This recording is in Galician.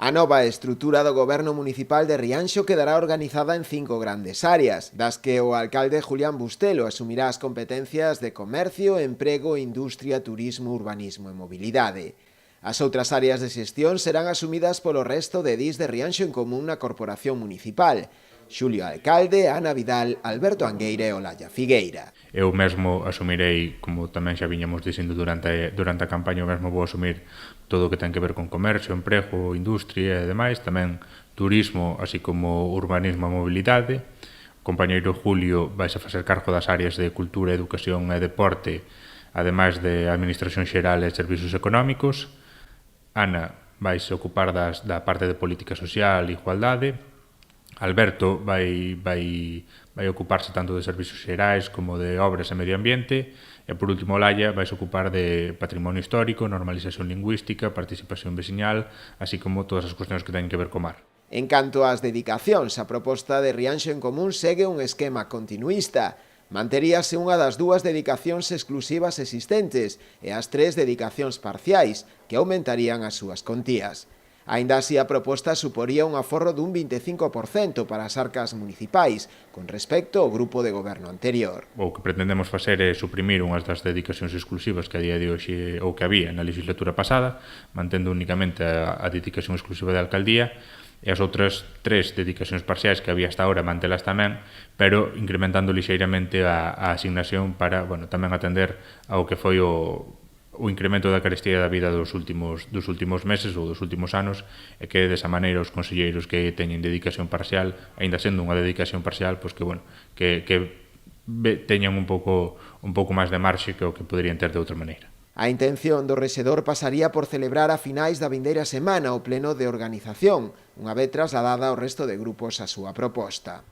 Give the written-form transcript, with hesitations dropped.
A nova estrutura do goberno municipal de Rianxo quedará organizada en 5 grandes áreas, das que o alcalde Julián Bustelo asumirá as competencias de comercio, emprego, industria, turismo, urbanismo e mobilidade. As outras áreas de xestión serán asumidas polo resto de edís de Rianxo en Común na corporación municipal: Xulio Alcalde, Ana Vidal, Alberto Angueira e Olalla Figueira. Eu mesmo asumirei, como tamén xa viñamos dicindo durante a campaña, eu mesmo vou asumir todo o que ten que ver con comercio, emprego, industria e demais, tamén turismo, así como urbanismo e mobilidade. O compañeiro Julio vai a facer cargo das áreas de cultura, educación e deporte, ademais de administración xeral e servizos económicos. Ana vai se ocupar da parte de política social e igualdade. Alberto vai ocuparse tanto de servizos xerais como de obras e medio ambiente. E, por último, Olalla vai se ocupar de patrimonio histórico, normalización lingüística, participación veciñal, así como todas as cuestións que teñen que ver co mar. En canto ás dedicacións, a proposta de Rianxo en Común segue un esquema continuista. Manteríase unha das 2 dedicacións exclusivas existentes e as 3 dedicacións parciais, que aumentarían as súas contías. Aínda así, a proposta suporía un aforro dun 25% para as arcas municipais, con respecto ao grupo de goberno anterior. O que pretendemos facer é suprimir unhas das dedicacións exclusivas que a día de hoxe ou que había na legislatura pasada, mantendo únicamente a dedicación exclusiva de alcaldía, e as outras 3 dedicacións parciais que había hasta ahora mantelas tamén, pero incrementando lixeiramente a asignación para tamén atender ao que foi o incremento da carestía da vida dos últimos meses ou dos últimos anos, e que desa maneira os conselleiros que teñen dedicación parcial, aínda sendo unha dedicación parcial, pois que teñan un pouco máis de marxe que o que poderían ter de outra maneira. A intención do rexedor pasaría por celebrar a finais da vindeira semana o pleno de organización, unha vez trasladada ao resto de grupos a súa proposta.